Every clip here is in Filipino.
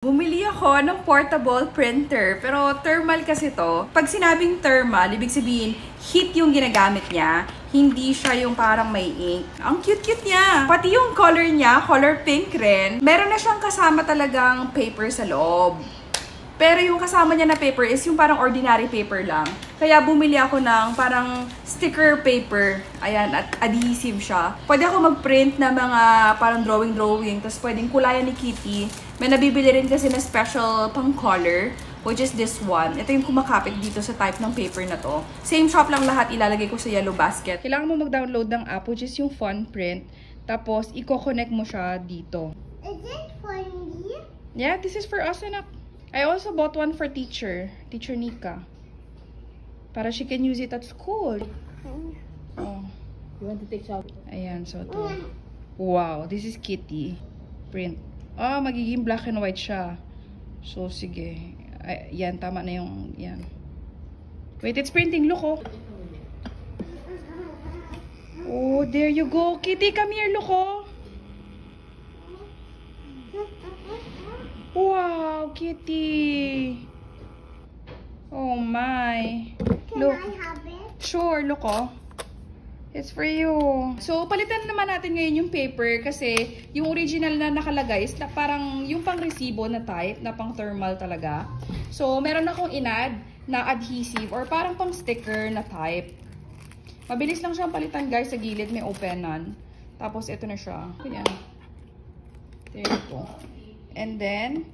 Bumili ako ng portable printer, pero thermal kasi to. Pag sinabing thermal, ibig sabihin, heat yung ginagamit niya, hindi siya yung parang may ink. Ang cute-cute niya! Pati yung color niya, color pink rin, meron na siyang kasama talagang paper sa loob. Pero yung kasama niya na paper is yung parang ordinary paper lang. Kaya bumili ako ng parang sticker paper. Ayan, at adhesive siya. Pwede ako mag-print na mga parang drawing-drawing, tapos pwedeng kulayan ni Kitty. May nabibili rin kasi na special pang color, which is this one. Ito yung kumakapit dito sa type ng paper na to. Same shop lang lahat, ilalagay ko sa yellow basket. Kailangan mo mag-download ng app, which is yung Fun Print. Tapos, i-connect mo siya dito. Is it for me? Yeah, this is for us, anak. I also bought one for Teacher Nika. Para she can use it at school. Oh. You want to take shower? Ayan, so to. Wow, this is Kitty. Print. Oh, magiging black and white siya. So, sige. Ay, yan, tama na yung, yan. Wait, it's printing. Look, oh. Oh, there you go. Kitty, come here. Look, oh. Wow, Kitty. Oh, my. Look. Can I have it? Sure, look, oh. It's for you. So, palitan naman natin ngayon yung paper kasi yung original na nakalagay is na parang yung pang resibo na type, na pang thermal talaga. So, meron akong inad na adhesive or parang pang sticker na type. Mabilis lang siyang palitan, guys. Sa gilid may openan. Tapos, ito na siya. Ayan. There you go. And then,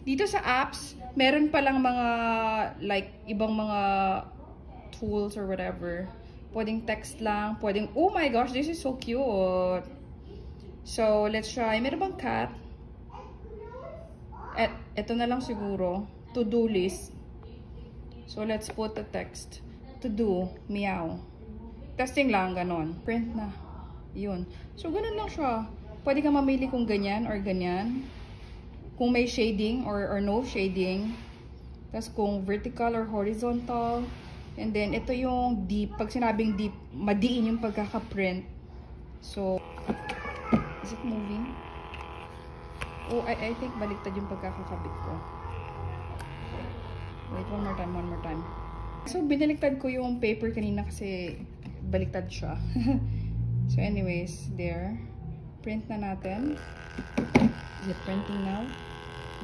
dito sa apps, meron palang mga, like, ibang mga tools or whatever. Pwedeng text lang, pwedeng, oh my gosh, this is so cute. So, let's try. Meron bang cat? Ito na lang siguro. To-do list. So, let's put the text. To-do, meow. Testing lang, ganon. Print na. Yun. So, ganon lang siya. Pwede ka mamili kung ganyan or ganyan. Kung may shading or no shading. Tapos kung vertical or horizontal. And then, ito yung deep. Pag sinabing deep, madiin yung pagkaka-print. So, is it moving? Oh, I think baliktad yung pagkakakabit ko. Wait, one more time. So, binaliktad ko yung paper kanina kasi baliktad siya. So, anyways, there. Print na natin. Is it printing now?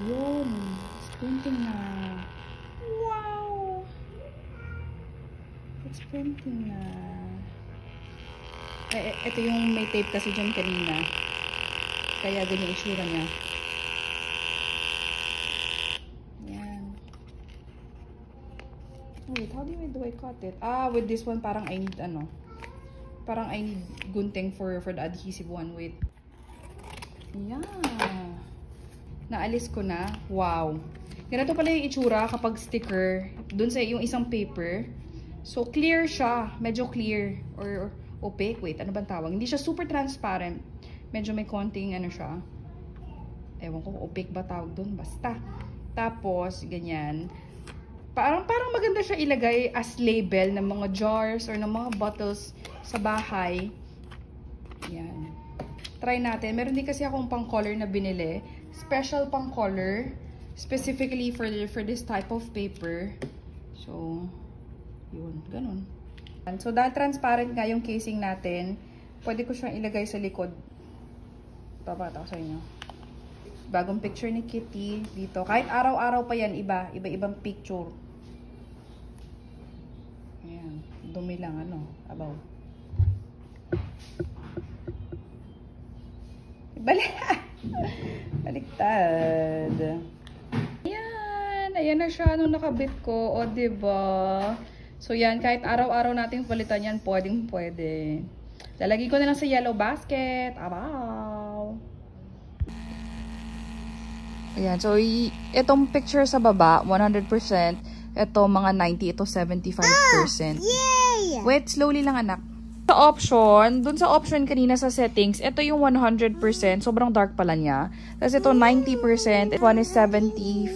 Yun. It's printing na. Wow! It's printing na. Ito yung may tape kasi dyan kanina. Kaya ganyan itsura niya. Yan. Wait, how do I cut it? Ah, with this one parang I need Parang I need gunting for the adhesive one. Wait. Yeah. Naalis ko na. Wow. Ganito pala yung itsura kapag sticker. Dun sa yung isang paper. So, clear siya. Medyo clear. Or opaque. Wait, ano bang tawag? Hindi siya super transparent. Medyo may konting ano siya. Ewan ko, opaque ba tawag dun? Basta. Tapos, ganyan. Parang maganda siya ilagay as label ng mga jars or ng mga bottles sa bahay. Yan. Try natin. Meron din kasi akong pang color na binili. Special pang color. Specifically for this type of paper. So, yun. Ganun. So, dahil transparent nga yung casing natin, pwede ko siyang ilagay sa likod. Papata ko sa inyo. Bagong picture ni Kitty dito. Kahit araw-araw pa yan, iba-ibang picture. Ayan. Dumi lang, abaw. Baliktad. Ayan. Ayan na siya nung nakabit ko. O, diba? So, yan. Kahit araw-araw natin palitan yan, pwede. Lalagay ko na lang sa yellow basket. Abaw. Ayan. So, itong picture sa baba, 100%. Ito, mga 90. Ito, 75%. Yay! Wait, slowly lang, anak. Dun sa option kanina sa settings, ito yung 100%. Sobrang dark pala niya. Tapos ito 90%. Ito one is 75%.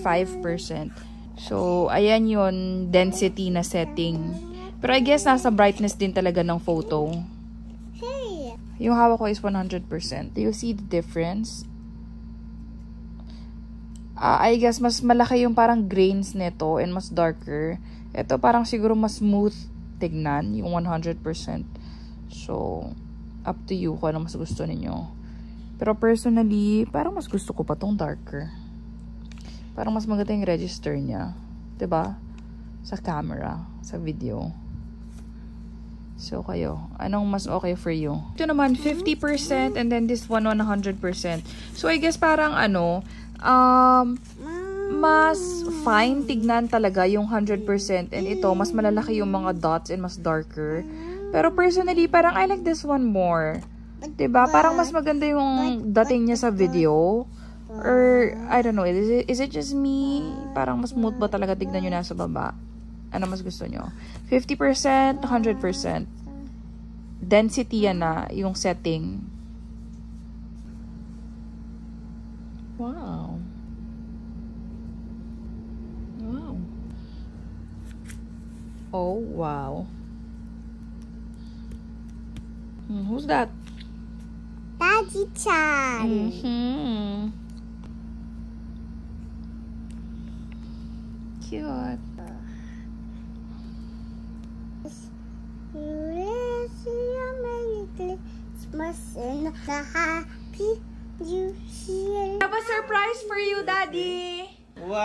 So, ayan yung density na setting. Pero I guess nasa brightness din talaga ng photo. Hey! Yung hawak ko is 100%. Do you see the difference? I guess mas malaki yung parang grains nito and mas darker. Ito parang siguro mas smooth tignan, yung 100%. So, up to you kung ano mas gusto ninyo. Pero personally, parang mas gusto ko pa tong darker. Parang mas maganda yung register niya. 'Di ba? Sa camera, sa video. So, kayo, anong mas okay for you? Ito naman, 50% and then this one, 100%. So, I guess parang mas fine tignan talaga yung 100% and ito, mas malalaki yung mga dots and mas darker. Pero personally, parang I like this one more. Diba? Parang mas maganda yung dating niya sa video. Or, I don't know, is it just me? Parang mas smooth ba talaga tignan nyo nasa baba? Ano mas gusto nyo? 50%, 100%. Density yan na, yung setting. Wow. Wow. Oh, wow. Who's that? Daddy-chan. Cute. Christmas and the happy New Year. I have a surprise for you, Daddy. Wow!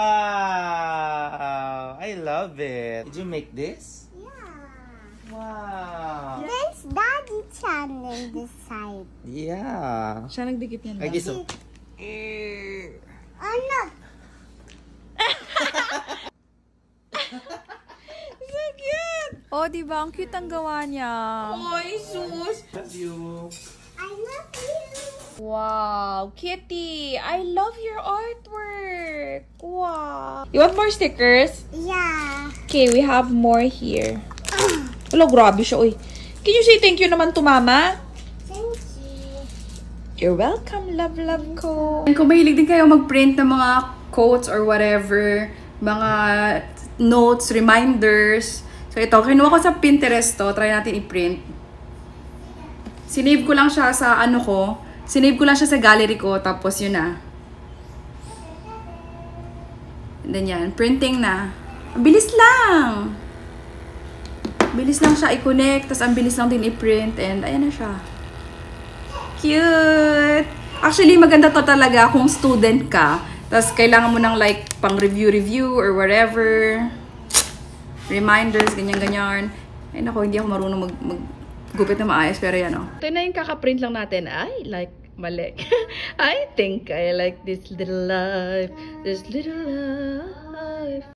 I love it. Did you make this? Yeah. Wow! There's Daddy-chan in this side. Yeah. Siya nagdikit niya I guess so. Oh, no. So cute! Oh, diba? Ang cute ang gawa niya. Oy, sus! Love you. I love you. Wow, Kitty! I love your artwork! Wow! You want more stickers? Yeah. Okay, we have more here. Wala, grabe siya, uy. Can you say thank you naman to Mama? Thank you. You're welcome, love ko. Kung mahilig din kayo mag-print ng mga quotes or whatever, mga notes, reminders. So ito, kinuha ko sa Pinterest to. Try natin i-print. Sinave ko lang siya sa ano ko. Sinave ko lang siya sa gallery ko. Tapos yun na. And then yan. Printing na. Ang bilis lang. Bilis lang siya i-connect. Tapos ang bilis lang din i-print. And ayan na siya. Cute! Actually, maganda to talaga kung student ka. Tapos kailangan mo ng like pang review or whatever. Reminders, ganyan-ganyan. Ay nako, hindi ako marunong maggupit na maayos. Pero yan o. Ito na yung kaka-print lang natin. I like, mali. I think I like this little life. This little life.